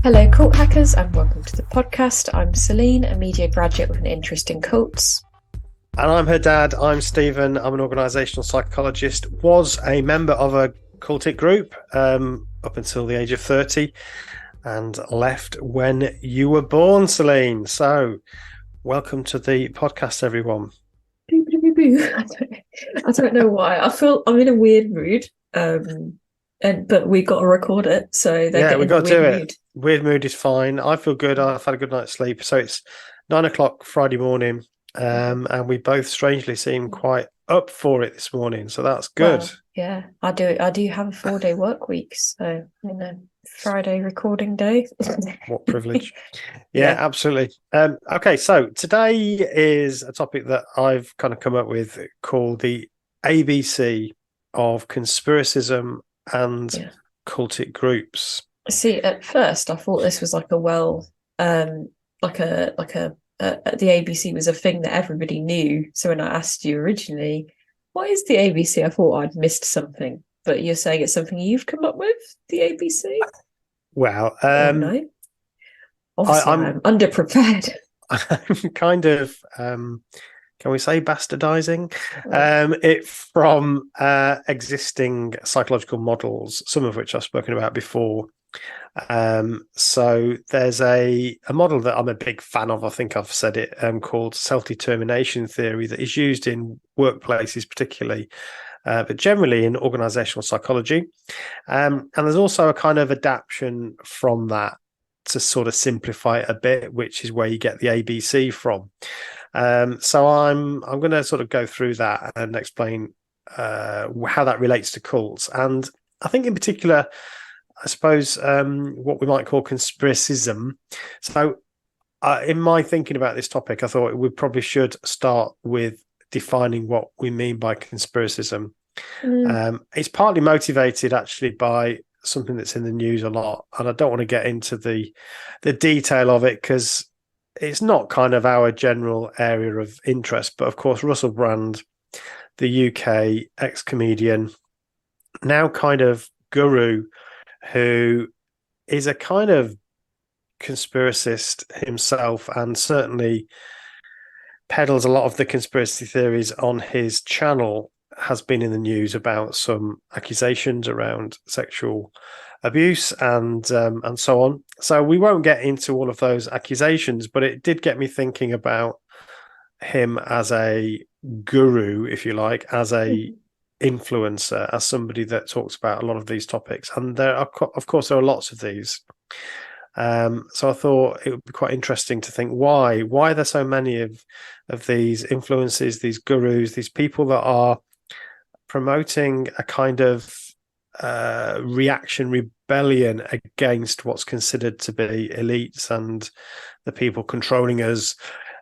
Hello, cult hackers, and welcome to the podcast. I'm Celine, a media graduate with an interest in cults. And I'm her dad. I'm Stephen. I'm an organisational psychologist, was a member of a cultic group up until the age of 30 and left when you were born, Celine. So welcome to the podcast, everyone. I don't know why. I feel I'm in a weird mood, but we got to record it, so We got to do it. Mood. Weird mood is fine. I feel good. I've had a good night's sleep. So it's 9:00 Friday morning, and we both strangely seem quite up for it this morning. So that's good. Well, yeah, I do have a 4-day work week, so Friday recording day. What privilege. Yeah, absolutely. Okay, so today is a topic that I've kind of come up with called the ABC of conspiracism and cultic groups. See, at first I thought this was like the ABC was a thing that everybody knew. So when I asked you originally, what is the ABC? I thought I'd missed something, but you're saying it's something you've come up with, the ABC? Well, no. Obviously, I'm underprepared. I'm kind of, can we say bastardizing? It from existing psychological models, some of which I've spoken about before. So there's a model that I'm a big fan of, I think I've said it, called self-determination theory, that is used in workplaces particularly, but generally in organizational psychology. And there's also a kind of adaptation from that to sort of simplify it a bit, which is where you get the ABC from. So I'm going to sort of go through that and explain how that relates to cults. And I think in particular, I suppose, what we might call conspiracism. So in my thinking about this topic, I thought we probably should start with defining what we mean by conspiracism. It's partly motivated actually by something that's in the news a lot, and I don't want to get into the detail of it because it's not kind of our general area of interest. But of course, Russell Brand, the UK ex-comedian, now kind of guru, who is a kind of conspiracist himself and certainly peddles a lot of the conspiracy theories on his channel, has been in the news about some accusations around sexual abuse and so on. So we won't get into all of those accusations, but it did get me thinking about him as a guru, if you like, as a influencer, as somebody that talks about a lot of these topics. And there are, of course, there are lots of these. So I thought it would be quite interesting to think why are there so many of these influences, these gurus, these people that are promoting a kind of rebellion against what's considered to be elites and the people controlling us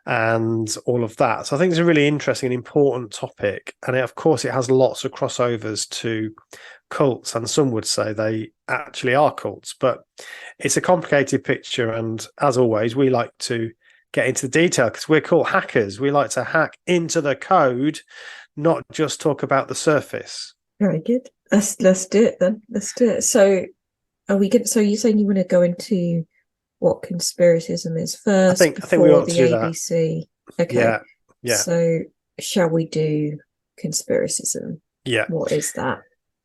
and all of that. So I think it's a really interesting and important topic. And of course, it has lots of crossovers to cults, and some would say they actually are cults, but it's a complicated picture. And as always, we like to get into the detail because we're cult hackers. We like to hack into the code, not just talk about the surface. Very good. Let's do it then. Let's do it. So are we good? So you're saying you want to go into what conspiracism is first? I think we ought to do ABC. That. Okay. Yeah. So shall we do conspiracism? Yeah. What is that?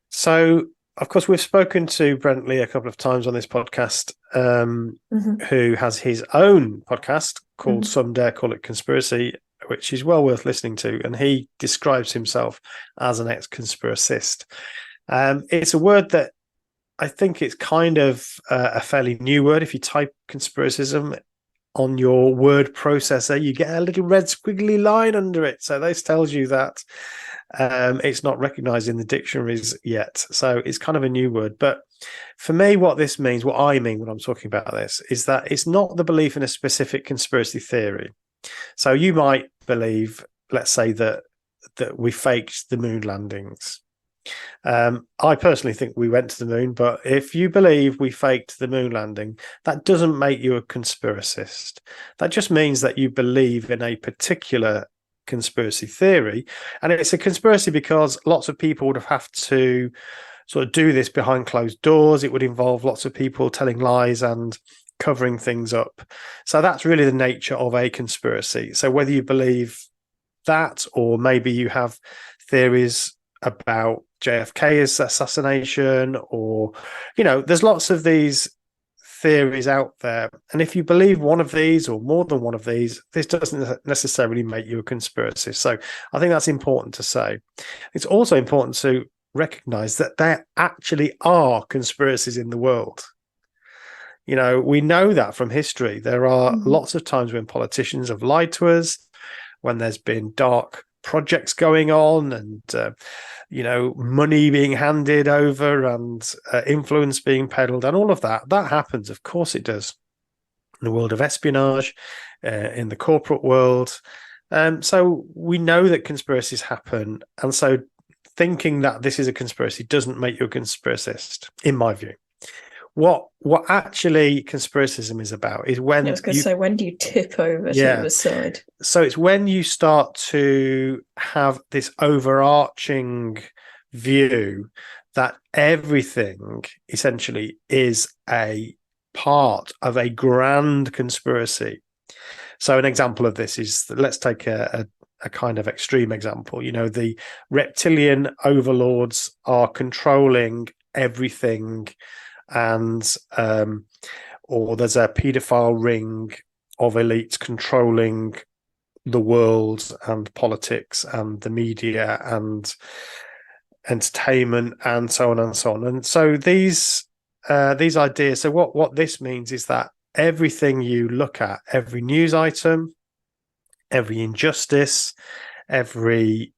So of course we've spoken to Brent Lee a couple of times on this podcast, who has his own podcast called Some Dare Call It Conspiracy, which is well worth listening to. And he describes himself as an ex-conspiracist. It's a word that I think it's kind of a fairly new word. If you type conspiracism on your word processor, you get a little red squiggly line under it. So this tells you that it's not recognized in the dictionaries yet. So it's kind of a new word. But for me, what this means, what I mean when I'm talking about this, is that it's not the belief in a specific conspiracy theory. So you might believe, let's say, that we faked the moon landings. I personally think we went to the moon, but if you believe we faked the moon landing, that doesn't make you a conspiracist. That just means that you believe in a particular conspiracy theory. And it's a conspiracy because lots of people would have to sort of do this behind closed doors. It would involve lots of people telling lies and covering things up. So that's really the nature of a conspiracy. So whether you believe that, or maybe you have theories about JFK's assassination, or, there's lots of these theories out there. And if you believe one of these or more than one of these, this doesn't necessarily make you a conspiracist. So I think that's important to say. It's also important to recognize that there actually are conspiracies in the world. We know that from history. There are lots of times when politicians have lied to us, when there's been dark projects going on, and money being handed over, and influence being peddled, and all of that happens. Of course it does, in the world of espionage, in the corporate world. So we know that conspiracies happen, and so thinking that this is a conspiracy doesn't make you a conspiracist, in my view. What actually conspiracism is about is when... I was going to say, when do you tip over to the other side? So it's when you start to have this overarching view that everything essentially is a part of a grand conspiracy. So an example of this is, let's take a kind of extreme example. The reptilian overlords are controlling everything, and or there's a paedophile ring of elites controlling the world and politics and the media and entertainment and so on and so on. And so these ideas, so what this means is that everything you look at, every news item, every injustice, every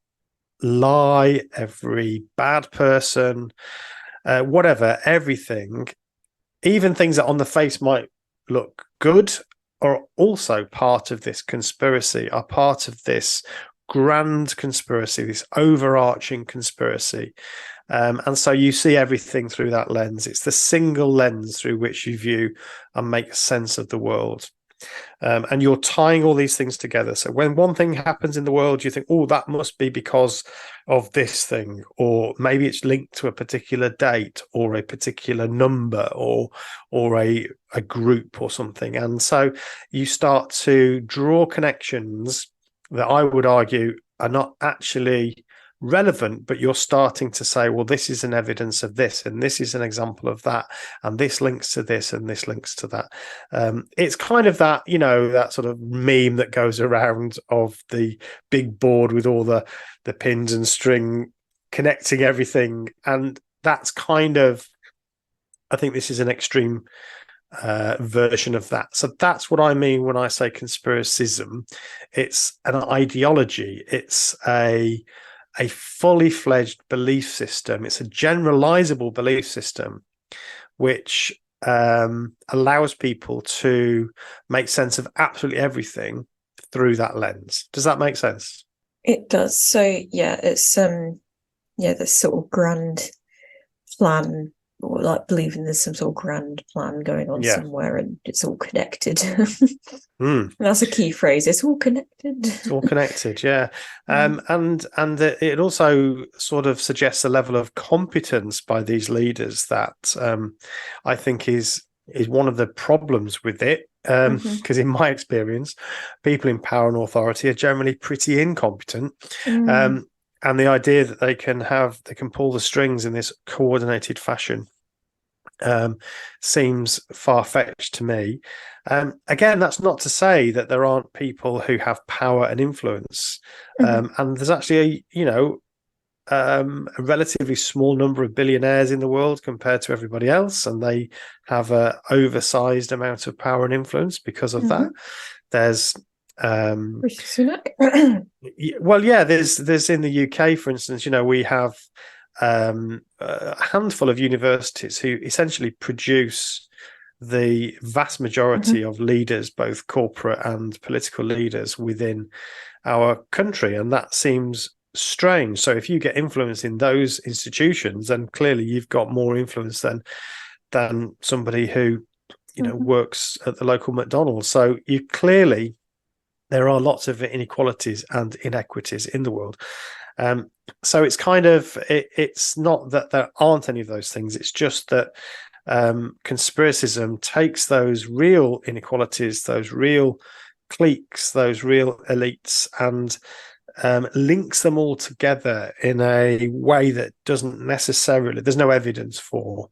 lie, every bad person, whatever, everything, even things that on the face might look good, are also part of this conspiracy, are part of this grand conspiracy, this overarching conspiracy. And so you see everything through that lens. It's the single lens through which you view and make sense of the world. And you're tying all these things together. So when one thing happens in the world, you think, oh, that must be because of this thing, or maybe it's linked to a particular date or a particular number or a group or something. And so you start to draw connections that I would argue are not actually relevant, but you're starting to say, well, this is an evidence of this, and this is an example of that, and this links to this, and this links to that. It's kind of that, that sort of meme that goes around of the big board with all the pins and string connecting everything. And that's kind of, I think this is an extreme version of that. So that's what I mean when I say conspiracism. It's an ideology. It's a fully fledged belief system. It's a generalizable belief system which allows people to make sense of absolutely everything through that lens. Does that make sense? It does. So it's this sort of grand plan, or like believing there's some sort of grand plan going on somewhere, and it's all connected. That's a key phrase. It's all connected. It's all connected, yeah. And it also sort of suggests a level of competence by these leaders that I think is one of the problems with it. Because in my experience, people in power and authority are generally pretty incompetent. And the idea that they can pull the strings in this coordinated fashion seems far-fetched to me. Again, that's not to say that there aren't people who have power and influence. And there's actually a relatively small number of billionaires in the world compared to everybody else, and they have a oversized amount of power and influence because of that. There's Rishi Sunak. There's in the UK, for instance, we have a handful of universities who essentially produce the vast majority of leaders, both corporate and political leaders within our country, and that seems strange. So if you get influence in those institutions, then clearly you've got more influence than somebody who works at the local McDonald's. So there are lots of inequalities and inequities in the world. So it's kind of, it's not that there aren't any of those things. It's just that conspiracism takes those real inequalities, those real cliques, those real elites, and links them all together in a way that doesn't necessarily, there's no evidence for.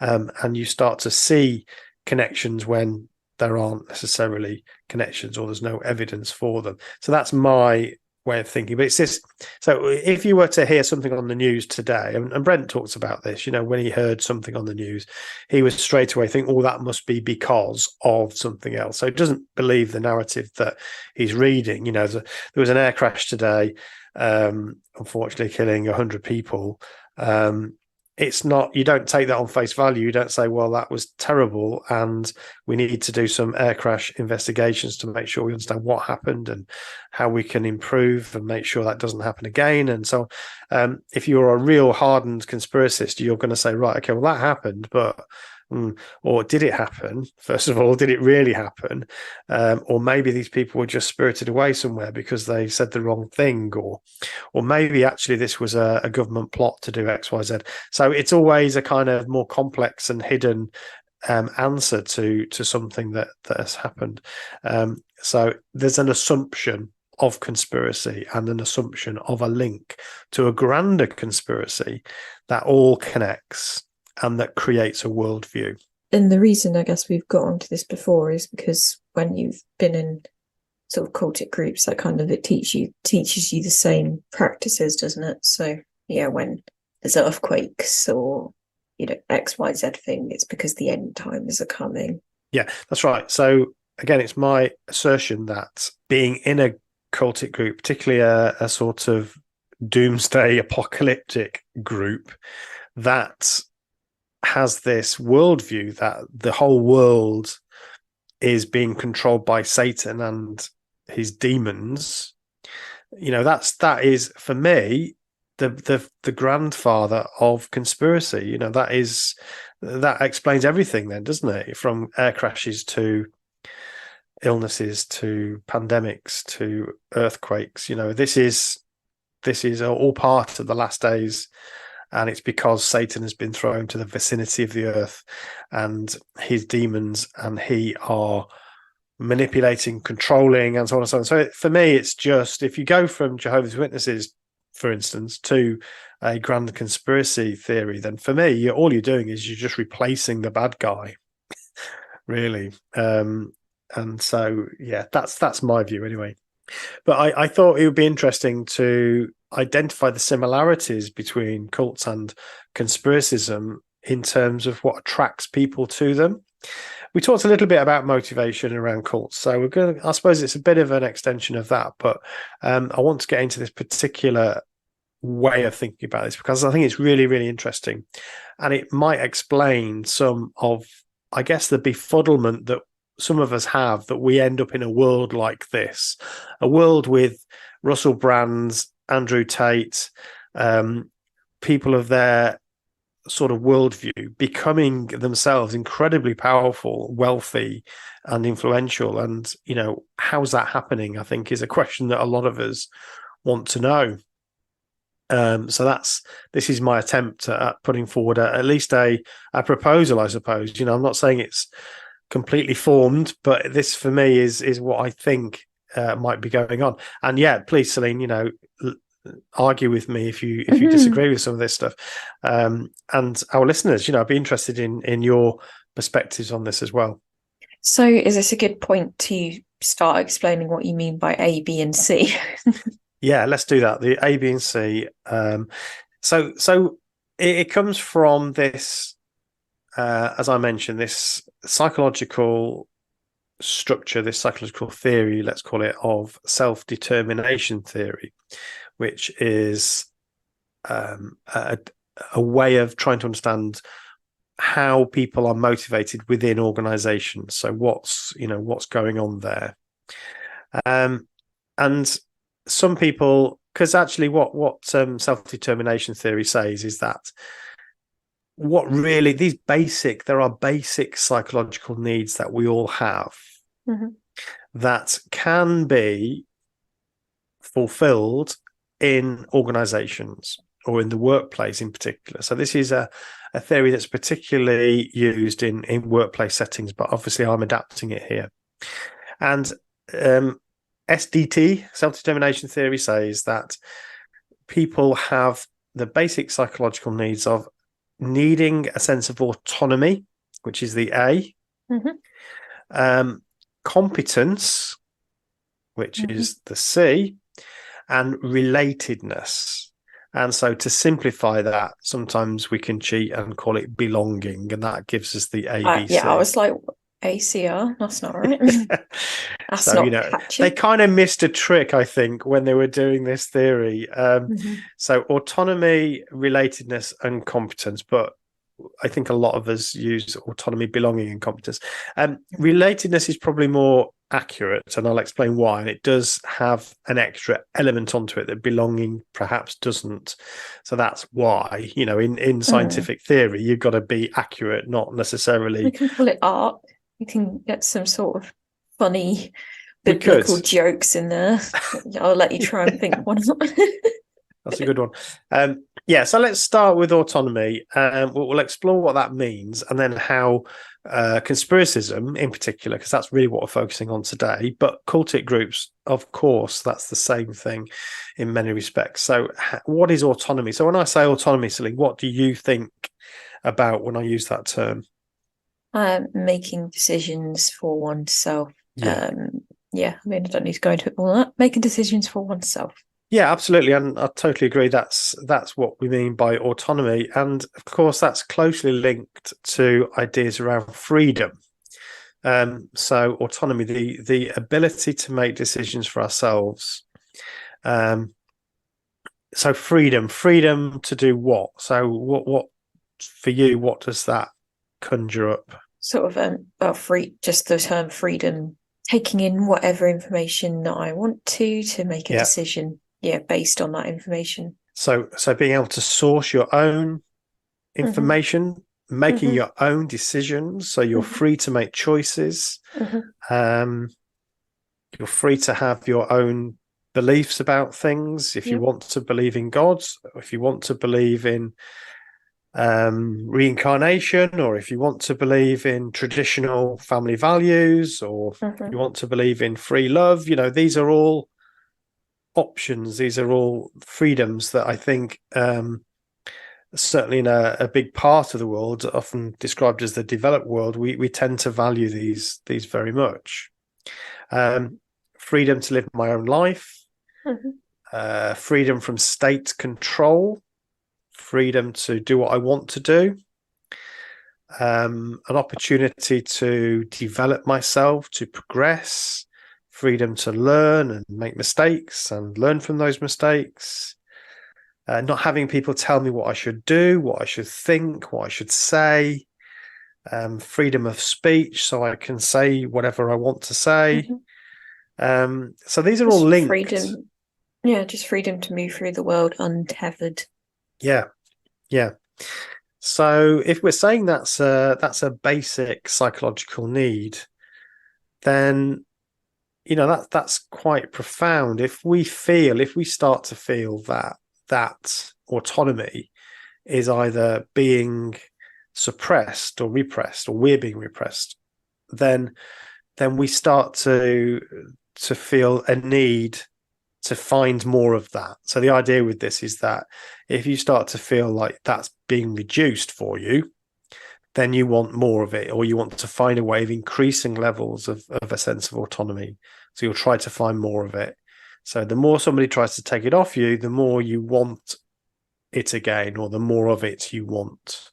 And you start to see connections when there aren't necessarily connections, or there's no evidence for them. So that's my way of thinking. But it's this. So if you were to hear something on the news today, and Brent talks about this, when he heard something on the news, he was straight away think, oh, that must be because of something else. So he doesn't believe the narrative that he's reading. There was an air crash today, unfortunately killing 100 people. It's not, you don't take that on face value. You don't say, well, that was terrible, and we need to do some air crash investigations to make sure we understand what happened and how we can improve and make sure that doesn't happen again. And so if you're a real hardened conspiracist, you're going to say, right, okay, well, that happened, but or did it happen? First of all, did it really happen? Or maybe these people were just spirited away somewhere because they said the wrong thing, or maybe actually this was a government plot to do X, Y, Z. So it's always a kind of more complex and hidden answer to something that has happened. So there's an assumption of conspiracy and an assumption of a link to a grander conspiracy that all connects and that creates a worldview. And the reason I guess we've got onto this before is because when you've been in sort of cultic groups, that kind of, it teaches you the same practices, doesn't it? So yeah, when there's earthquakes or XYZ thing, it's because the end times are coming. Yeah, that's right. So again, it's my assertion that being in a cultic group, particularly a sort of doomsday apocalyptic group, that has this worldview that the whole world is being controlled by Satan and his demons. That is for me the grandfather of conspiracy. That explains everything then, doesn't it? From air crashes to illnesses to pandemics to earthquakes. This is all part of the last days. And it's because Satan has been thrown to the vicinity of the earth, and his demons and he are manipulating, controlling, and so on and so on. So for me, it's just, if you go from Jehovah's Witnesses, for instance, to a grand conspiracy theory, then for me, all you're doing is you're just replacing the bad guy, really. And so, yeah, that's my view anyway. But I thought it would be interesting to identify the similarities between cults and conspiracism in terms of what attracts people to them. We talked a little bit about motivation around cults, so I suppose it's a bit of an extension of that, but I want to get into this particular way of thinking about this because I think it's really, really interesting, and it might explain some of, I guess, the befuddlement that some of us have, that we end up in a world like this, a world with Russell Brand's, Andrew Tate, people of their sort of worldview becoming themselves incredibly powerful, wealthy, and influential. And, how's that happening, I think, is a question that a lot of us want to know. So this is my attempt at putting forward at least a proposal, I suppose. I'm not saying it's completely formed, but this for me is what I think might be going on. And yeah, please, Celine, argue with me if you disagree with some of this stuff. And our listeners, I'd be interested in your perspectives on this as well. So is this a good point to start explaining what you mean by A, B, and C? Yeah, let's do that. The A, B, and C. So it comes from this, as I mentioned, this psychological structure, this psychological theory, let's call it, of self-determination theory, which is a way of trying to understand how people are motivated within organizations. So what's going on there. And some people, because actually what self-determination theory says is that what really there are basic psychological needs that we all have that can be fulfilled in organizations or in the workplace in particular. So this is a theory that's particularly used in workplace settings, but obviously I'm adapting it here. And SDT, self-determination theory, says that people have the basic psychological needs of needing a sense of autonomy, which is the A, competence, which is the C, and relatedness. And so to simplify that, sometimes we can cheat and call it belonging, and that gives us the ABC. Yeah, I was like, ACR, that's not right. That's so, not catchy. They kind of missed a trick, I think, when they were doing this theory. So autonomy, relatedness, and competence, but I think a lot of us use autonomy, belonging, and competence. Relatedness is probably more accurate, and I'll explain why. And it does have an extra element onto it that belonging perhaps doesn't. So that's why, in scientific theory, you've got to be accurate, not necessarily. We can call it art. You can get some sort of funny biblical jokes in there. I'll let you try and think one. That's a good one. So let's start with autonomy. We'll explore what that means, and then how conspiracism in particular, because that's really what we're focusing on today, but cultic groups, of course, that's the same thing in many respects. So what is autonomy? So when I say autonomy, Celine, what do you think about when I use that term? Making decisions for oneself. Yeah. I mean, I don't need to go into it all that. Making decisions for oneself. Yeah, absolutely. And I totally agree. That's what we mean by autonomy. And of course, that's closely linked to ideas around freedom. So autonomy, the ability to make decisions for ourselves. So freedom to do what? So what for you, what does that conjure up? Sort of free, just the term freedom, taking in whatever information that I want to make a decision. Yeah, based on that information. So being able to source your own information, making your own decisions, so you're free to make choices. You're free to have your own beliefs about things. If you want to believe in God, if you want to believe in reincarnation, or if you want to believe in traditional family values, or if you want to believe in free love, these are all options. These are all freedoms that I think certainly in a big part of the world, often described as the developed world, we tend to value these very much. Freedom to live my own life, freedom from state control, freedom to do what I want to do, an opportunity to develop myself, to progress, freedom to learn and make mistakes and learn from those mistakes, not having people tell me what I should do, what I should think, what I should say, freedom of speech, so I can say whatever I want to say. So these are all linked. Freedom, just freedom to move through the world untethered. Yeah. So if we're saying that's a basic psychological need, then that's quite profound. If we start to feel that autonomy is either being suppressed or repressed, or we're being repressed, then we start to feel a need to find more of that. So the idea with this is that if you start to feel like that's being reduced for you, then you want more of it, or you want to find a way of increasing levels of a sense of autonomy. So you'll try to find more of it. So the more somebody tries to take it off you, the more you want it again, or the more of it you want.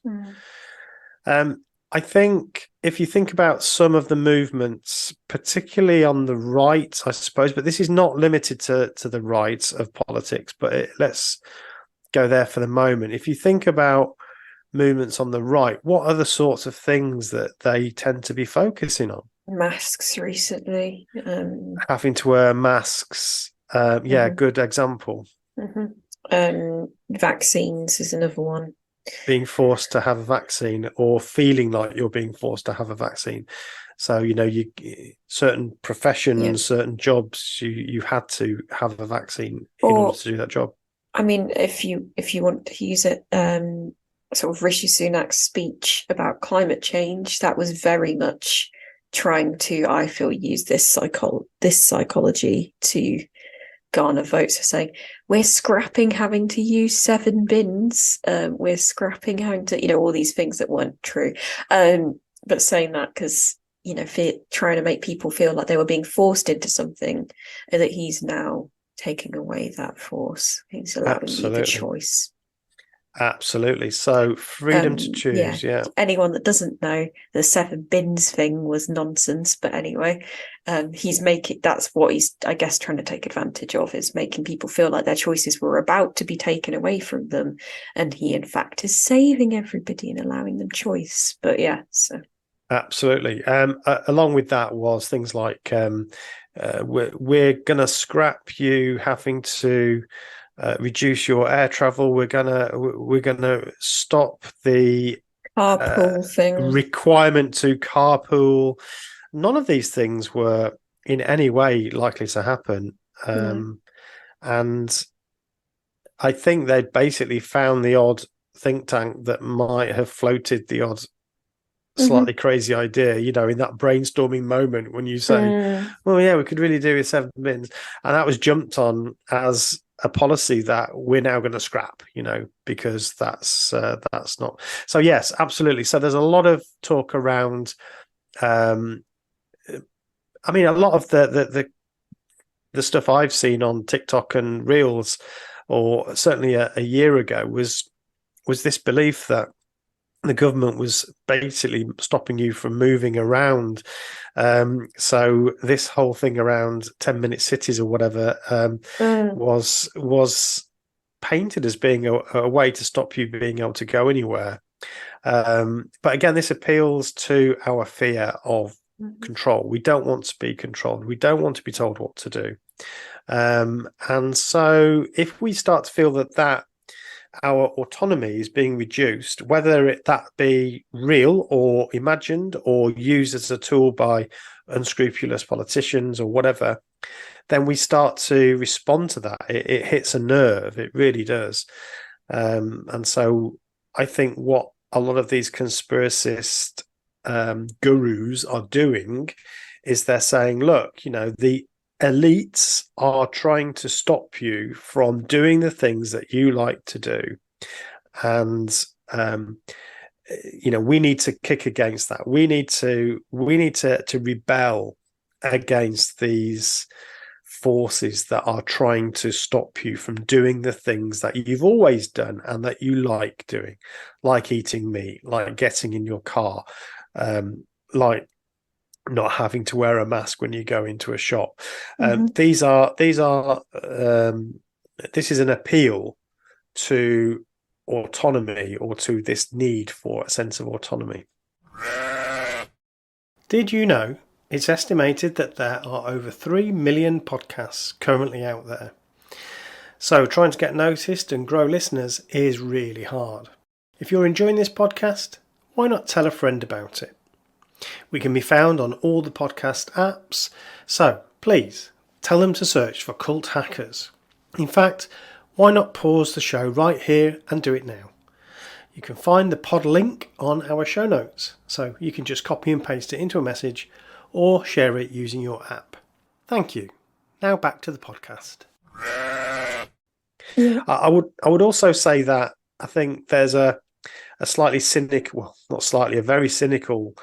I think if you think about some of the movements, particularly on the right, I suppose, but this is not limited to the right of politics, but let's go there for the moment. If you think about movements on the right, what are the sorts of things that they tend to be focusing on? Masks recently. Having to wear masks. Good example. Vaccines is another one. Being forced to have a vaccine, or feeling like you're being forced to have a vaccine. So, you certain professions, certain jobs, you had to have a vaccine in order to do that job. I mean, if you want to use it, sort of Rishi Sunak's speech about climate change, that was very much trying to, I feel, use this psychology to garner votes, for saying we're scrapping having to use 7 bins, we're scrapping having to, all these things that weren't true, but saying that because trying to make people feel like they were being forced into something, and that he's now taking away that force. He's allowing you the choice. Absolutely. So freedom to choose. Yeah. Anyone that doesn't know, the 7 bins thing was nonsense. But anyway, that's what he's, I guess, trying to take advantage of, is making people feel like their choices were about to be taken away from them. And he, in fact, is saving everybody and allowing them choice. But yeah, so. Absolutely. Along with that was things like we're going to scrap you having to reduce your air travel. We're gonna stop the carpool thing, requirement to carpool. None of these things were in any way likely to happen, and I think they'd basically found the odd think tank that might have floated the odd slightly crazy idea, in that brainstorming moment when you say, well, yeah, we could really do with 7 bins, and that was jumped on as a policy that we're now going to scrap, because that's not. So yes, absolutely. So there's a lot of talk around. I mean, a lot of the stuff I've seen on TikTok and Reels, or certainly a year ago, was this belief that the government was basically stopping you from moving around. So this whole thing around 10-minute cities or whatever was painted as being a way to stop you being able to go anywhere. But again, this appeals to our fear of control. We don't want to be controlled. We don't want to be told what to do. And so if we start to feel that our autonomy is being reduced, whether that be real or imagined or used as a tool by unscrupulous politicians or whatever, then we start to respond to that. It hits a nerve. It really does. And so I think what a lot of these conspiracist gurus are doing is they're saying, look, the elites are trying to stop you from doing the things that you like to do, and we need to kick against that. We need to rebel against these forces that are trying to stop you from doing the things that you've always done and that you like doing, like eating meat, like getting in your car, like not having to wear a mask when you go into a shop. This is an appeal to autonomy, or to this need for a sense of autonomy. Did you know it's estimated that there are over 3 million podcasts currently out there? So trying to get noticed and grow listeners is really hard. If you're enjoying this podcast, why not tell a friend about it? We can be found on all the podcast apps, so please tell them to search for Cult Hackers. In fact, why not pause the show right here and do it now? You can find the pod link on our show notes, so you can just copy and paste it into a message or share it using your app. Thank you. Now back to the podcast. I would also say that I think there's a slightly cynical, well, not slightly, a very cynical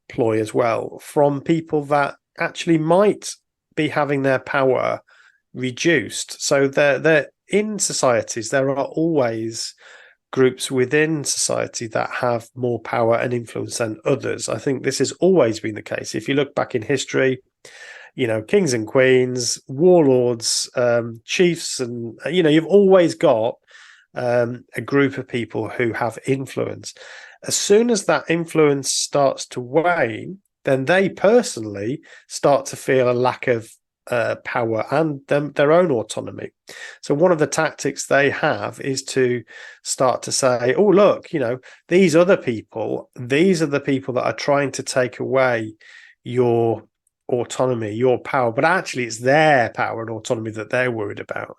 ploy as well from people that actually might be having their power reduced. So they're in societies, there are always groups within society that have more power and influence than others. I think this has always been the case. If you look back in history, kings and queens, warlords, chiefs, and you've always got a group of people who have influence. As soon as that influence starts to wane, then they personally start to feel a lack of power and their own autonomy. So one of the tactics they have is to start to say, oh, look, these are the people that are trying to take away your autonomy, your power, but actually it's their power and autonomy that they're worried about.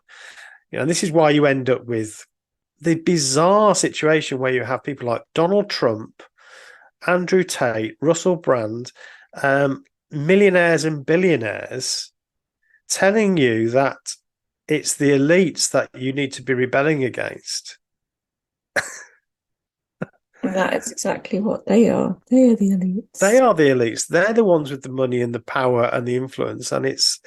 And this is why you end up with the bizarre situation where you have people like Donald Trump, Andrew Tate, Russell Brand, millionaires and billionaires telling you that it's the elites that you need to be rebelling against. That is exactly what they are. They are the elites. They are the elites. They're the ones with the money and the power and the influence, and it's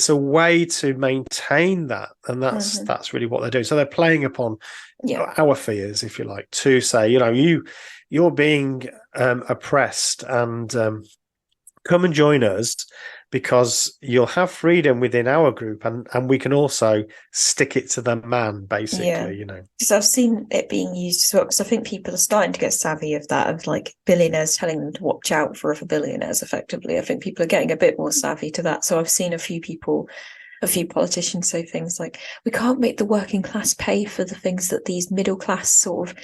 a way to maintain that, and that's really what they're doing. So they're playing upon our fears, if you like, to say, you're being oppressed, and come and join us, because you'll have freedom within our group, and we can also stick it to the man, basically. Because I've seen it being used as well, because I think people are starting to get savvy of that, of like billionaires telling them to watch out for other billionaires, effectively. I think people are getting a bit more savvy to that. So I've seen a few politicians say things like, we can't make the working class pay for the things that these middle class sort of,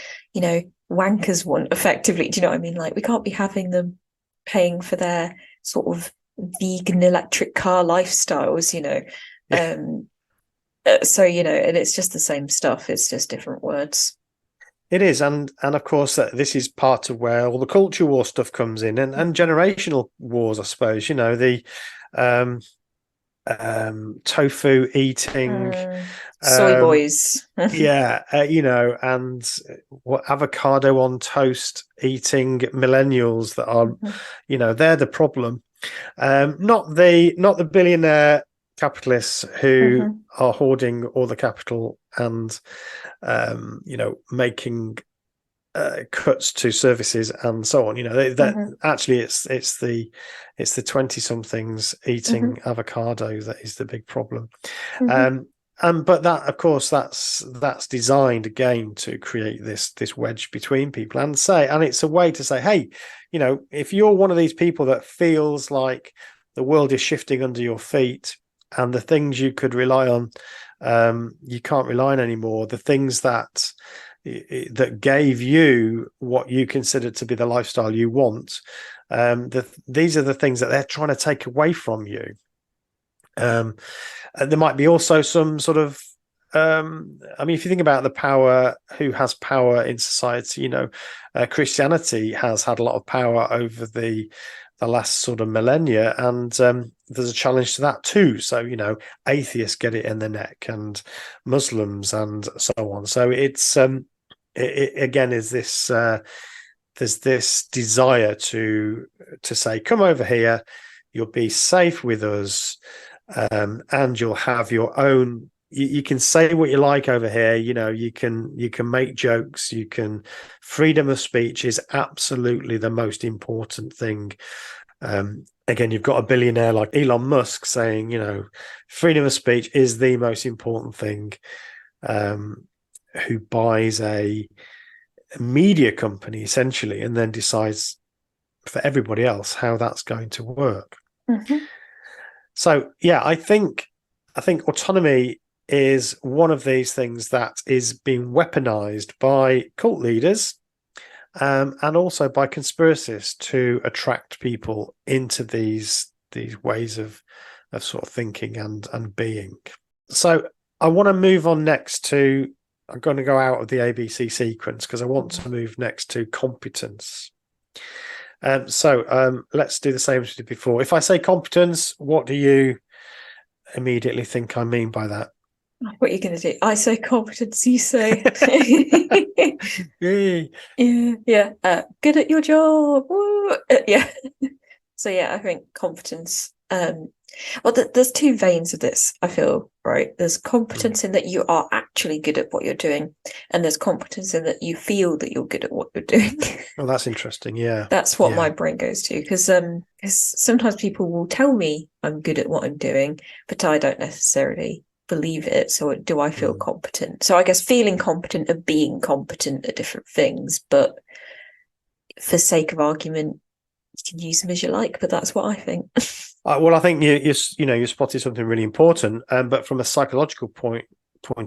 wankers want, effectively. Do you know what I mean? Like, we can't be having them paying for their sort of vegan electric car lifestyles, so and it's just the same stuff, it's just different words. It is, and of course this is part of where all the culture war stuff comes in, and generational wars, I suppose. The tofu eating, soy boys, and what avocado on toast eating millennials that are, they're the problem. Not the billionaire capitalists who are hoarding all the capital and making cuts to services and so on. Actually it's the 20-somethings eating avocado that is the big problem. But that, of course, that's designed again to create this wedge between people, and it's a way to say, hey, if you're one of these people that feels like the world is shifting under your feet, and the things you could rely on, you can't rely on anymore. The things that gave you what you consider to be the lifestyle you want, these are the things that they're trying to take away from you. And there might be also some sort of, if you think about the power, who has power in society, Christianity has had a lot of power over the last sort of millennia, and there's a challenge to that too. So, atheists get it in the neck, and Muslims, and so on. So it's it again is this there's this desire to say, come over here, you'll be safe with us, and you'll have your own. You can say what you like over here. You can make jokes. Freedom of speech is absolutely the most important thing. Again, you've got a billionaire like Elon Musk saying, freedom of speech is the most important thing. Who buys a media company essentially, and then decides for everybody else how that's going to work. So, yeah, I think autonomy is one of these things that is being weaponized by cult leaders, and also by conspiracists to attract people into these ways of sort of thinking and being. So I want to move on next to, I'm going to go out of the ABC sequence because I want to move next to competence. So let's do the same as we did before. If I say competence, what do you immediately think I mean by that? What are you going to do? I say competence, you say yeah. Good at your job. Yeah. So yeah, I think competence. Well, there's two veins of this, I feel, right? There's competence in that you are actually good at what you're doing, and there's competence in that you feel that you're good at what you're doing. Oh, that's interesting. Yeah. That's what my brain goes to, because sometimes people will tell me I'm good at what I'm doing, but I don't necessarily believe it. So do I feel competent? So I guess feeling competent and being competent are different things, but for sake of argument, you can use them as you like, but that's what I think. Well, I think you spotted something really important, but from a psychological point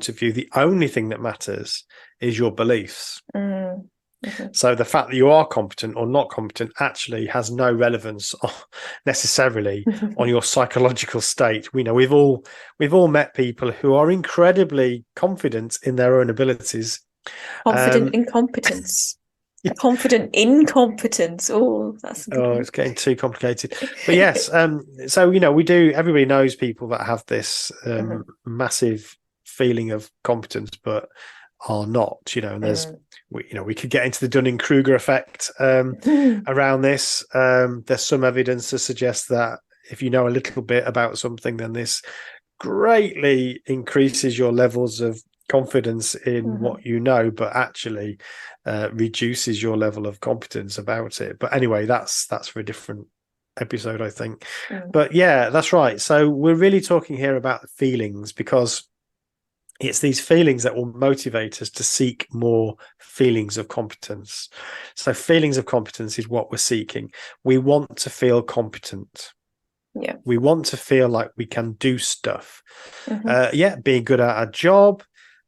of view, the only thing that matters is your beliefs. So the fact that you are competent or not competent actually has no relevance necessarily on your psychological state. We know we've all met people who are incredibly confident in their own abilities. Confident incompetence. Confident incompetence. Oh, that's it's getting too complicated. But yes, so everybody knows people that have this massive feeling of competence, but are not, and there's we could get into the Dunning-Kruger effect around this. There's some evidence to suggest that if you know a little bit about something, then this greatly increases your levels of confidence in what you know, but actually reduces your level of competence about it. But anyway, that's for a different episode, I think. But yeah, that's right. So we're really talking here about feelings, because it's these feelings that will motivate us to seek more feelings of competence. So feelings of competence is what we're seeking. We want to feel competent. Yeah. We want to feel like we can do stuff. Being good at our job,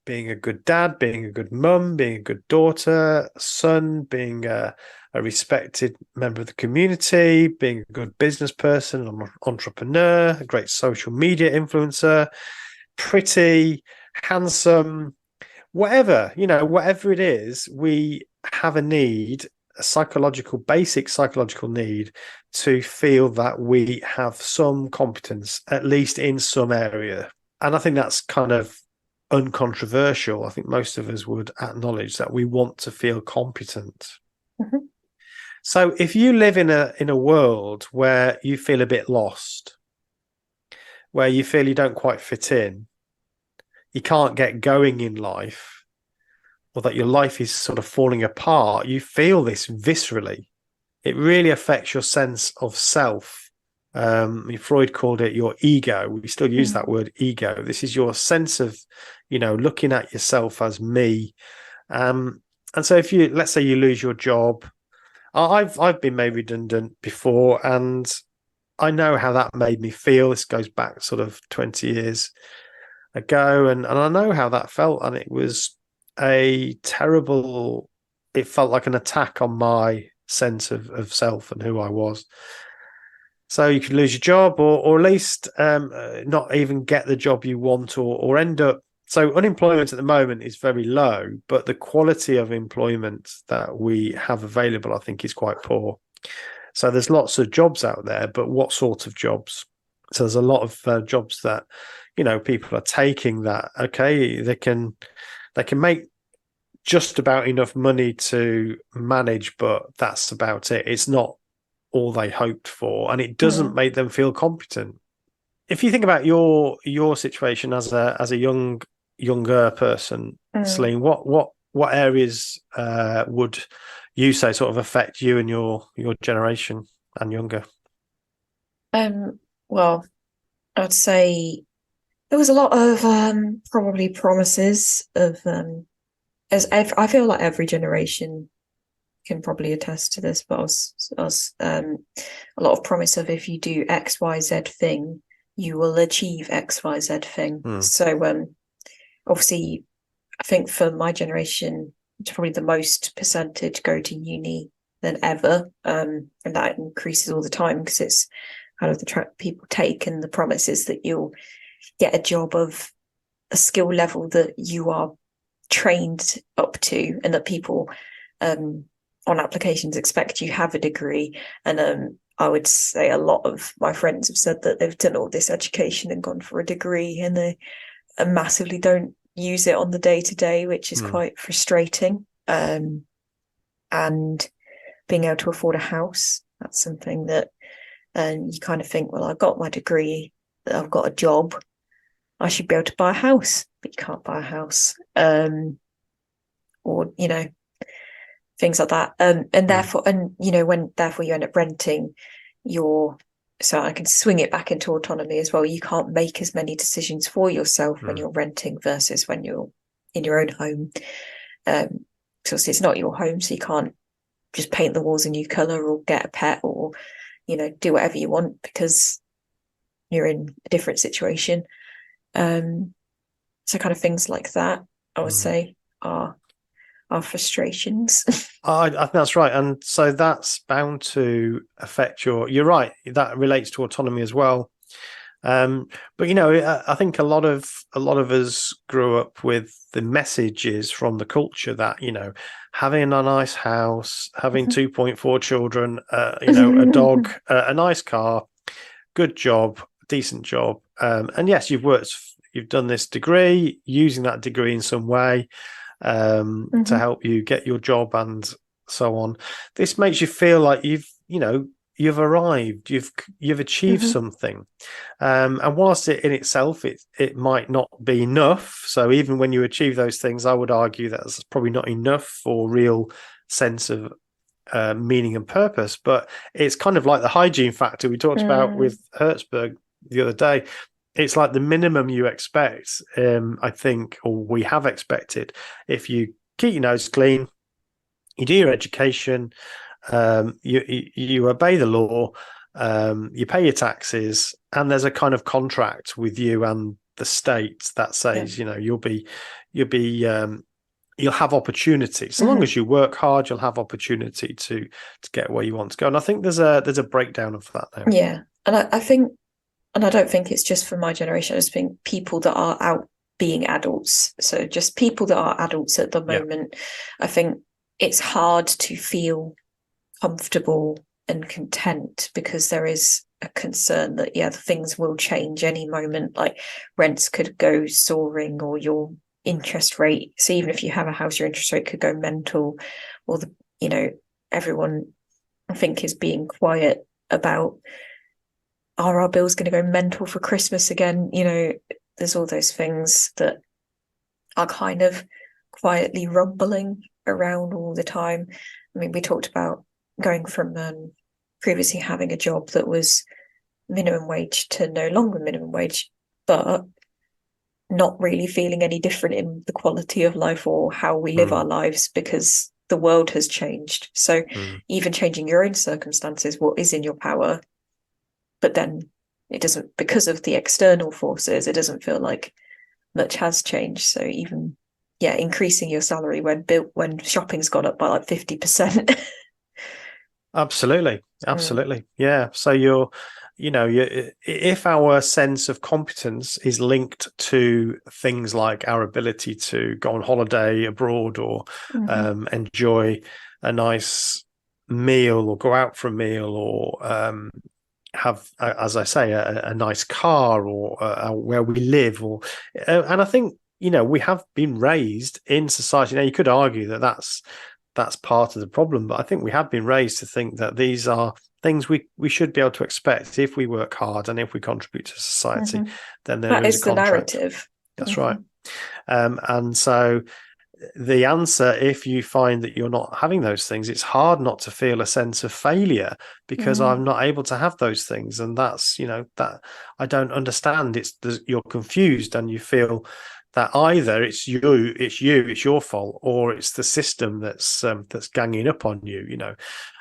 being a good dad, being a good mum, being a good daughter, son, being a respected member of the community, being a good business person, an entrepreneur, a great social media influencer, pretty, handsome, whatever it is, we have a need, basic psychological need to feel that we have some competence, at least in some area. And I think that's kind of uncontroversial. I think most of us would acknowledge that we want to feel competent. So if you live in a world where you feel a bit lost, where you feel you don't quite fit in, you can't get going in life, or that your life is sort of falling apart, you feel this viscerally. It really affects your sense of self. Freud called it your ego. We still use that word ego. This is your sense of, looking at yourself as me. And so if let's say you lose your job, I've been made redundant before, and I know how that made me feel. This goes back sort of 20 years ago, and I know how that felt, and it was it felt like an attack on my sense of self and who I was. So you could lose your job, or at least not even get the job you want, or end up. So unemployment at the moment is very low, but the quality of employment that we have available, I think, is quite poor. So there's lots of jobs out there, but what sort of jobs? So there's a lot of jobs that, people are taking that, okay, they can make just about enough money to manage, but that's about it. It's not all they hoped for, and it doesn't make them feel competent. If you think about your situation as a younger person, Celine, what areas would you say sort of affect you and your generation and younger? Well, I would say there was a lot of probably promises of I feel like every generation can probably attest to this, but I was a lot of promise of, if you do XYZ thing, you will achieve XYZ thing. So obviously, I think for my generation, it's probably the most percentage go to uni than ever, and that increases all the time, because it's kind of the track people take, and the promise is that you'll get a job of a skill level that you are trained up to, and that people on applications expect you have a degree. And I would say a lot of my friends have said that they've done all this education and gone for a degree, and they massively don't use it on the day-to-day, which is quite frustrating. And being able to afford a house, that's something that you kind of think, well, I've got my degree, I've got a job, I should be able to buy a house, but you can't buy a house. Or things like that. And therefore, when therefore you end up renting, so I can swing it back into autonomy as well. You can't make as many decisions for yourself when you're renting versus when you're in your own home. So it's not your home, so you can't just paint the walls a new colour or get a pet or, do whatever you want, because you're in a different situation. So kind of things like that, I would say, are our frustrations. I think that's right, and so that's bound to affect you're right, that relates to autonomy as well. But I think a lot of us grew up with the messages from the culture that having a nice house, having 2.4 children, a dog, a nice car, good job, decent job, and yes, you've done this degree, using that degree in some way to help you get your job and so on. This makes you feel like you've arrived, you've achieved something, and whilst it in itself it might not be enough. So even when you achieve those things, I would argue that's probably not enough for real sense of meaning and purpose. But it's kind of like the hygiene factor we talked about with Hertzberg the other day. It's like the minimum you expect, I think, or we have expected. If you keep your nose clean, you do your education, you obey the law, you pay your taxes, and there's a kind of contract with you and the state that says, you'll have opportunity. So long as you work hard, you'll have opportunity to get where you want to go. And I think there's a breakdown of that now. Yeah, and I think. And I don't think it's just for my generation. I just think people that are out being adults, so just people that are adults at the moment, I think it's hard to feel comfortable and content because there is a concern that, things will change any moment. Like rents could go soaring, or your interest rate. So even if you have a house, your interest rate could go mental, or everyone, I think, is being quiet about, are our bills going to go mental for Christmas again? There's all those things that are kind of quietly rumbling around all the time. I mean, we talked about going from previously having a job that was minimum wage to no longer minimum wage, but not really feeling any different in the quality of life or how we live our lives because the world has changed. So even changing your own circumstances, what is in your power, but then it doesn't, because of the external forces, it doesn't feel like much has changed. So even, increasing your salary when shopping's gone up by like 50%. Absolutely. Yeah. So if our sense of competence is linked to things like our ability to go on holiday abroad or enjoy a nice meal or go out for a meal or have, as I say, a nice car or where we live, and I think we have been raised in society. Now you could argue that that's part of the problem, but I think we have been raised to think that these are things we should be able to expect if we work hard and if we contribute to society. Then there is a contract. The narrative. That's right. And so the answer, if you find that you're not having those things, it's hard not to feel a sense of failure because I'm not able to have those things. And that's, that I don't understand. You're confused and you feel that either it's your fault, or it's the system that's ganging up on you,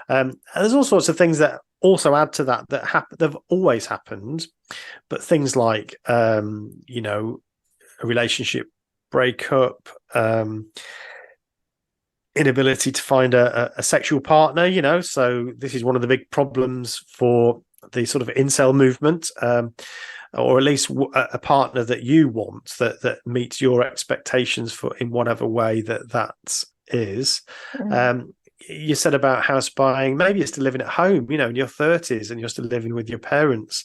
and there's all sorts of things that also add to that they've always happened, but things like, a relationship breakup, inability to find a sexual partner, so this is one of the big problems for the sort of incel movement, or at least a partner that you want that meets your expectations for in whatever way that is. You said about house buying, maybe you're still living at home, in your 30s and you're still living with your parents.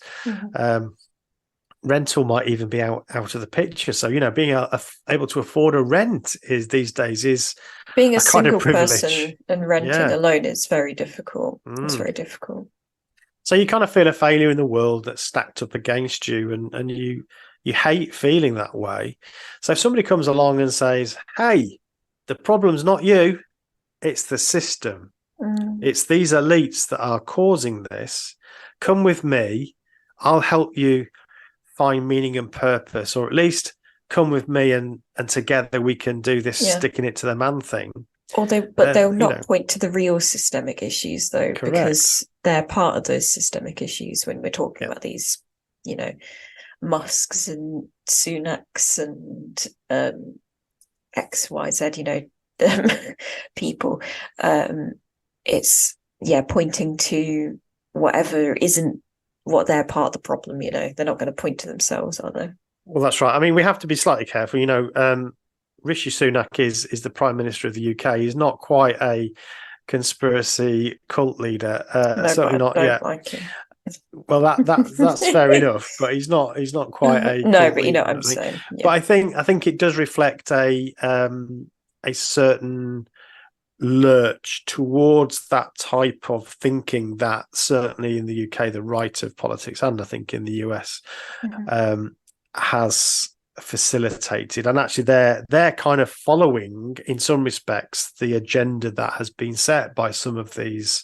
Rental might even be out of the picture. So, being able to afford a rent these days is being a single kind of person and renting alone is very difficult. It's very difficult. So you kind of feel a failure in the world that's stacked up against you, and you hate feeling that way. So if somebody comes along and says, hey, the problem's not you, it's the system. It's these elites that are causing this. Come with me. I'll help you find meaning and purpose, or at least come with me and together we can do this sticking it to the man thing. They'll not point to the real systemic issues though, correct. Because they're part of those systemic issues when we're talking about these, Musks and Sunaks and XYZ, people. It's pointing to whatever isn't what they're part of the problem. They're not going to point to themselves, are they? Well, that's right. I mean, we have to be slightly careful. Rishi Sunak is the Prime Minister of the UK. He's not quite a conspiracy cult leader. No, certainly not yet. Like him. Well, that's fair enough, but he's not quite a no, cult but leader, what I'm saying. Yeah. But I think it does reflect a certain lurch towards that type of thinking that certainly in the UK, the right of politics, and I think in the US, has facilitated. And actually they're kind of following, in some respects, the agenda that has been set by some of these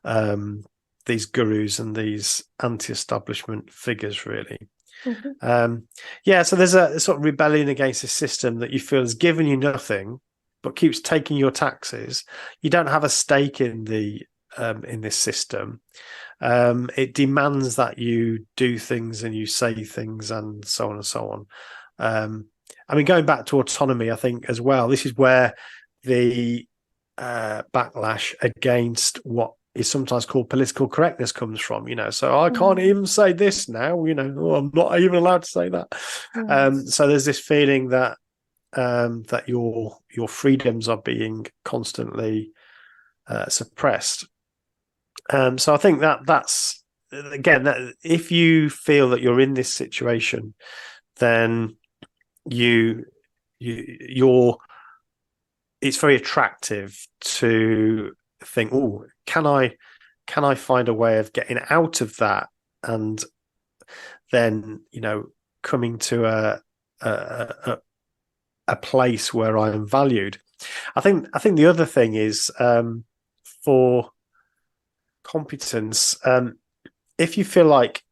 gurus and these anti-establishment figures, really. So there's a sort of rebellion against a system that you feel has given you nothing but keeps taking your taxes. You don't have a stake in this system. It demands that you do things and you say things and so on and so on. I mean, going back to autonomy, I think as well, this is where the backlash against what is sometimes called political correctness comes from, so I can't even say this now, I'm not even allowed to say that. So there's this feeling that that your freedoms are being constantly suppressed. So I think that's, again, that if you feel that you're in this situation, then you're it's very attractive to think, oh, can I find a way of getting out of that, and then coming to a place where I am valued. I think the other thing is, for competence, if you feel like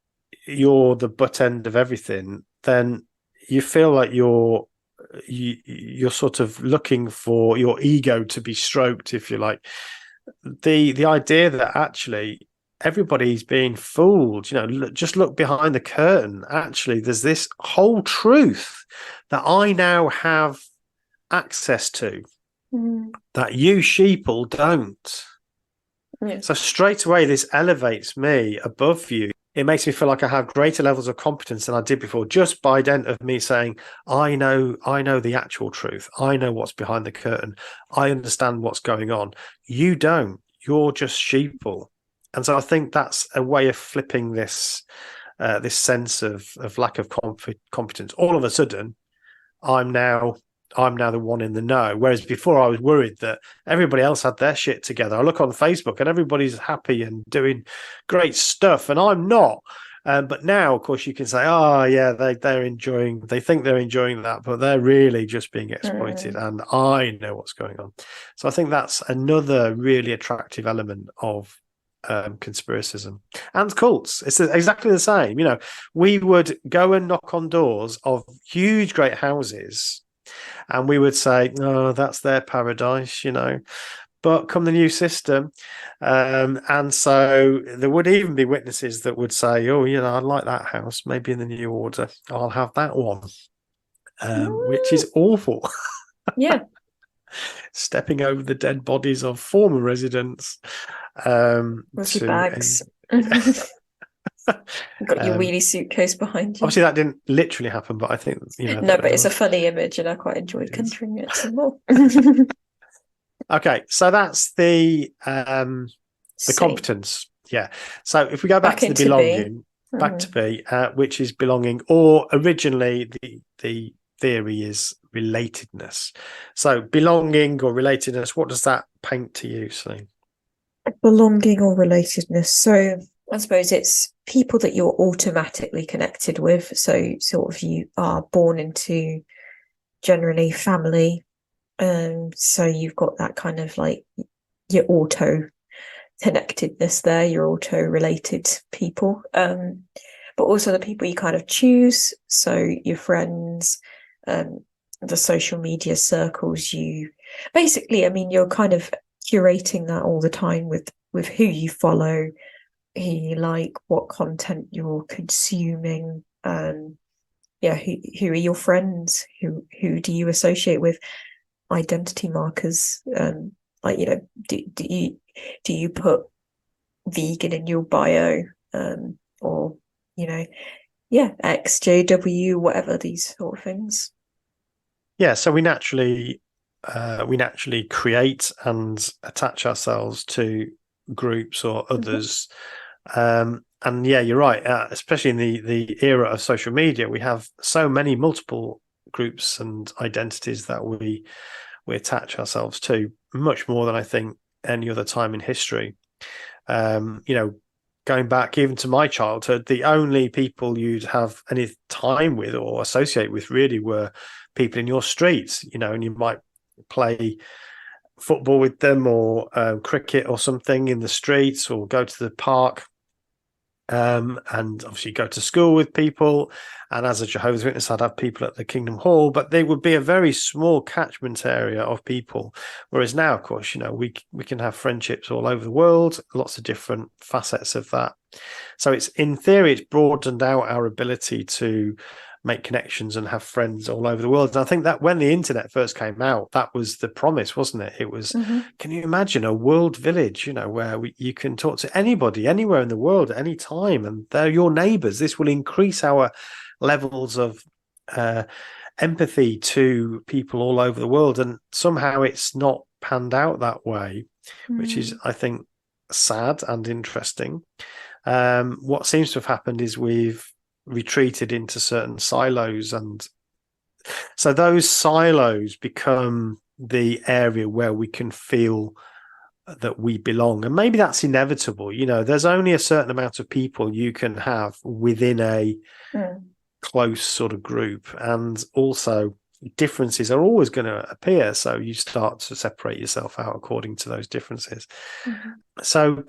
you're the butt end of everything, then you feel like you're sort of looking for your ego to be stroked, if you like. The idea that actually everybody's being fooled, just look behind the curtain. Actually, there's this whole truth that I now have access to that you sheeple don't. Yeah. So straight away, this elevates me above you. It makes me feel like I have greater levels of competence than I did before, just by dint of me saying, I know the actual truth. I know what's behind the curtain. I understand what's going on. You don't. You're just sheeple. And so I think that's a way of flipping this sense of lack of competence. All of a sudden, I'm now the one in the know. Whereas before I was worried that everybody else had their shit together. I look on Facebook and everybody's happy and doing great stuff, and I'm not. But now, of course, you can say, oh, yeah, they think they're enjoying that, but they're really just being exploited. And I know what's going on. So I think that's another really attractive element of conspiracism and cults. It's exactly the same. We would go and knock on doors of huge, great houses, and we would say, "Oh, that's their paradise," But come the new system, and so there would even be witnesses that would say, "Oh, I like that house. Maybe in the new order, I'll have that one," which is awful. Yeah. Stepping over the dead bodies of former residents. With your bags. Got your wheelie suitcase behind you. Obviously, that didn't literally happen, but I think no, but it's a funny image, and I quite enjoyed conjuring it some more. Okay, so that's the competence. Yeah. So if we go back to the belonging, back to B, which is belonging, or originally the theory is relatedness. So belonging or relatedness, what does that paint to you, Celine? Belonging or relatedness. So I suppose it's people that you're automatically connected with. So sort of you are born into generally family. So you've got that kind of like your auto connectedness there, your auto related people. But also the people you kind of choose. So your friends, the social media circles you basically, I mean, you're kind of curating that all the time with who you follow, who you like, what content you're consuming, who are your friends, who do you associate with. identity markers? Like, do you put vegan in your bio, or XJW, whatever, these sort of things? Yeah, so we naturally create and attach ourselves to groups or others. And yeah, you're right. Especially in the era of social media, we have so many multiple groups and identities that we attach ourselves to, much more than I think any other time in history. Going back even to my childhood, the only people you'd have any time with or associate with really were people in your streets, and you might play football with them or cricket or something in the streets, or go to the park, and obviously go to school with people. And as a Jehovah's Witness, I'd have people at the Kingdom Hall, but they would be a very small catchment area of people. Whereas now, of course, we can have friendships all over the world, lots of different facets of that. So it's, in theory, it's broadened out our ability to make connections and have friends all over the world. And I think that when the internet first came out, that was the promise, wasn't it? It was, Can you imagine a world village, where you can talk to anybody, anywhere in the world, at any time, and they're your neighbors. This will increase our levels of empathy to people all over the world. And somehow it's not panned out that way, which is, I think, sad and interesting. What seems to have happened is we've retreated into certain silos, and so those silos become the area where we can feel that we belong. And maybe that's inevitable. There's only a certain amount of people you can have within a close sort of group, and also differences are always going to appear, so you start to separate yourself out according to those differences. So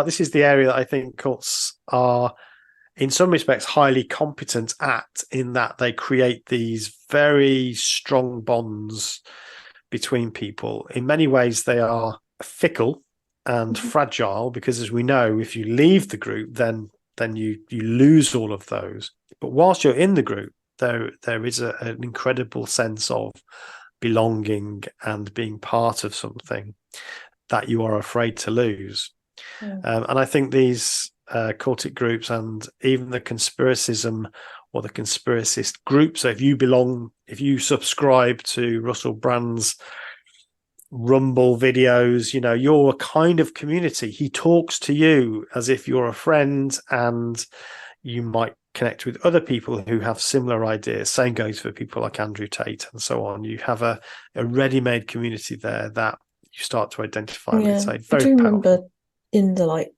this is the area that I think cults are, in some respects, highly competent at, in that they create these very strong bonds between people. In many ways, they are fickle and fragile, because, as we know, if you leave the group, then you lose all of those. But whilst you're in the group, there is an incredible sense of belonging and being part of something that you are afraid to lose. And I think these cultic groups, and even the conspiracism or the conspiracist groups, so if you subscribe to Russell Brand's Rumble videos, you're a kind of community. He talks to you as if you're a friend, and you might connect with other people who have similar ideas. Same goes for people like Andrew Tate and so on. You have a ready-made community there that you start to identify with. So very I do remember powerful. In the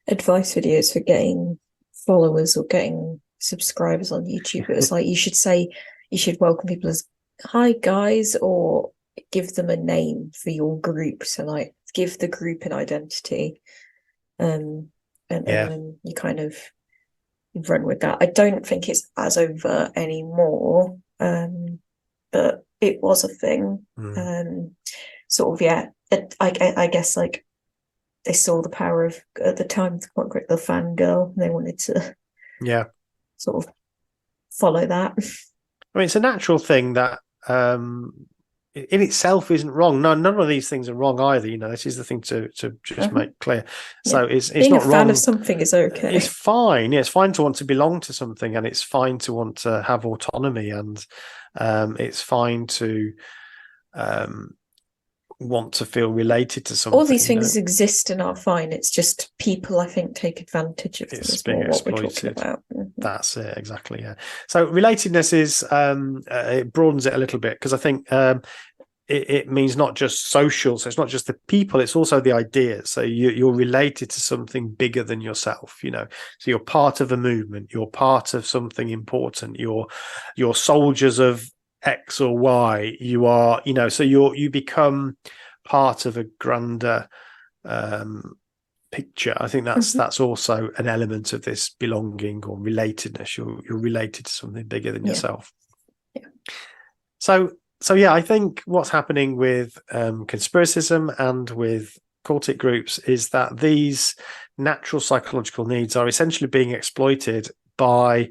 advice videos for getting followers or getting subscribers on YouTube, it was like you should welcome people as "Hi guys," or give them a name for your group. So give the group an identity, and then you kind of run with that. I don't think it's as overt anymore, but it was a thing. I guess they saw the power of, at the time, the fangirl, and they wanted to sort of follow that. I mean, it's a natural thing that in itself isn't wrong. No, none of these things are wrong either. This is the thing to just make clear. So it's being not a fan wrong. of something is okay. It's fine. Yeah, it's fine to want to belong to something, and it's fine to want to have autonomy, and it's fine to want to feel related to something. All these things exist and are fine. It's just people, I think, take advantage of them. It's being exploited. What we're talking about. That's it, exactly. Yeah. So relatedness is it broadens it a little bit, because I think it means not just social. So it's not just the people; it's also the ideas. So you're related to something bigger than yourself. So you're part of a movement. You're part of something important. You're soldiers of X or Y. You are, so you become part of a grander picture. I think that's also an element of this belonging or relatedness. You're related to something bigger than yourself. So yeah, I think what's happening with conspiracism and with cultic groups is that these natural psychological needs are essentially being exploited by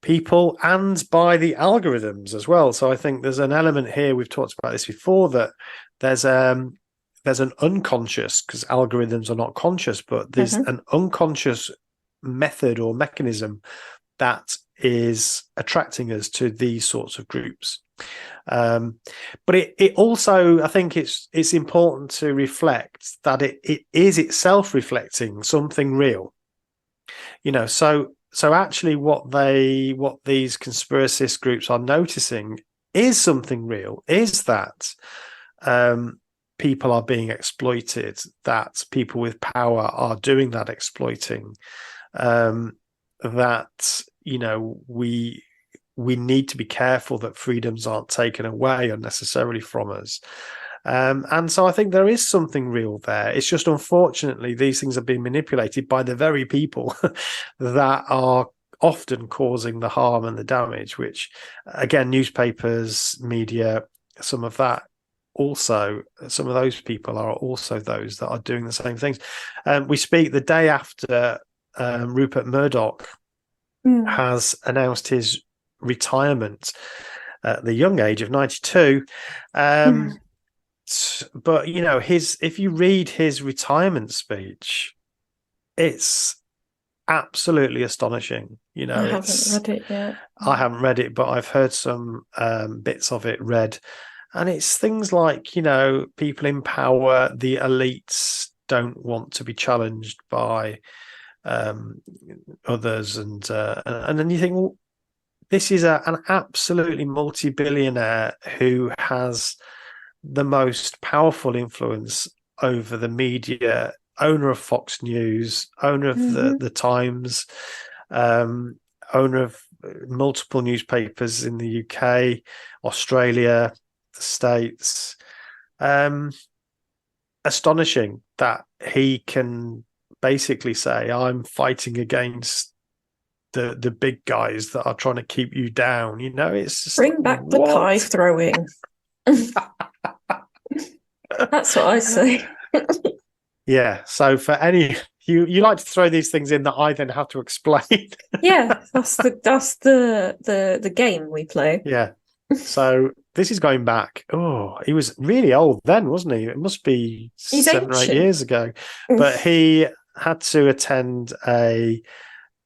people and by the algorithms as well. So I think there's an element here, we've talked about this before, that there's an unconscious, because algorithms are not conscious, but there's an unconscious method or mechanism that is attracting us to these sorts of groups. But it also, I think it's important to reflect that it is itself reflecting something real. So actually what these conspiracist groups are noticing is something real, is that people are being exploited, that people with power are doing that exploiting, that we need to be careful that freedoms aren't taken away unnecessarily from us. And so I think there is something real there. It's just, unfortunately, these things are being manipulated by the very people that are often causing the harm and the damage, which, again, newspapers, media, some of those people are also those that are doing the same things. We speak the day after Rupert Murdoch has announced his retirement at the young age of 92. But if you read his retirement speech, it's absolutely astonishing. I haven't read it yet. I haven't read it, but I've heard some bits of it read, and it's things like, people in power, the elites don't want to be challenged by others, and then you think, well, this is an absolutely multi-billionaire who has the most powerful influence over the media, owner of Fox News, owner of the Times, owner of multiple newspapers in the UK, Australia, the States. Astonishing that he can basically say, I'm fighting against the big guys that are trying to keep you down. It's just bring back the pie throwing. That's what I say. Yeah. So for any you like to throw these things in that I then have to explain. Yeah, that's the game we play. Yeah. So this is going back. Oh, he was really old then, wasn't he? It must be 7 or 8 years ago. But he had to attend a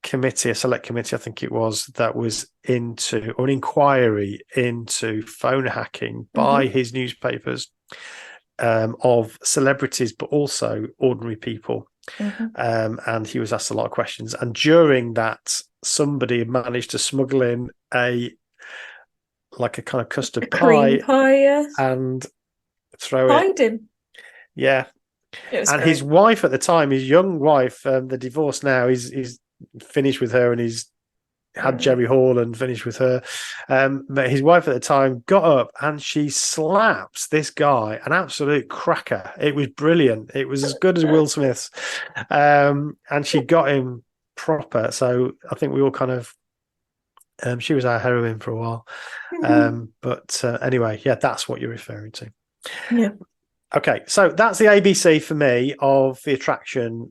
select committee, I think it was, that was into, or an inquiry into phone hacking by his newspapers of celebrities, but also ordinary people. And he was asked a lot of questions. And during that, somebody managed to smuggle in a kind of custard pie, and throw Hide him. Yeah. And great. His wife at the time, his young wife, they're divorced now, he's finished with her, and he's had Jerry Hall and finished with her. But his wife at the time got up and she slaps this guy, an absolute cracker. It was brilliant. It was as good as Will Smith's. And she got him proper. So I think we all kind of, she was our heroine for a while. But anyway, yeah, that's what you're referring to. Yeah. Okay, so that's the ABC for me of the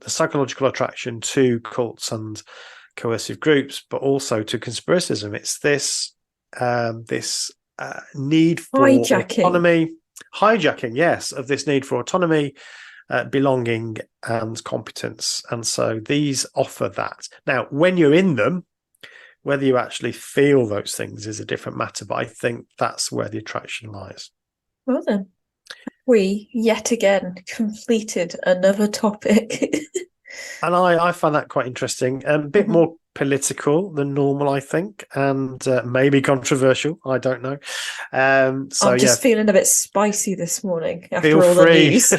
psychological attraction to cults and coercive groups, but also to conspiracism. It's this need for autonomy, hijacking, yes, of this need for autonomy, belonging, and competence. And so these offer that. Now, when you're in them, whether you actually feel those things is a different matter, but I think that's where the attraction lies. Well then, we yet again completed another topic. And I find that quite interesting. A bit more political than normal, I think, and maybe controversial. I don't know. I'm just feeling a bit spicy this morning after all the news.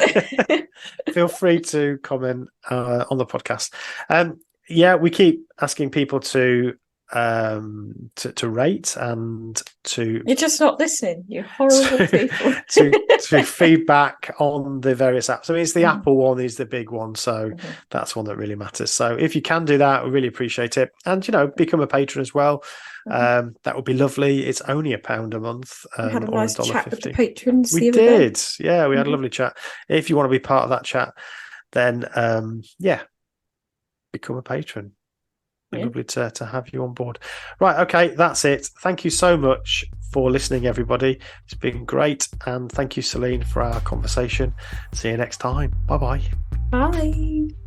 Feel free to comment on the podcast. We keep asking people to rate and to. You're just not listening, you horrible people. to feedback on the various apps. I mean, it's the Apple one is the big one, so that's one that really matters. So if you can do that, we really appreciate it. And become a patron as well. That would be lovely. It's only £1 a month. We had a nice chat with the patrons. We did. Yeah, we had a lovely chat. If you want to be part of that chat, then become a patron. Lovely to have you on board. Right, okay, that's it. Thank you so much for listening, everybody. It's been great, and thank you, Celine, for our conversation. See you next time. Bye-bye. Bye.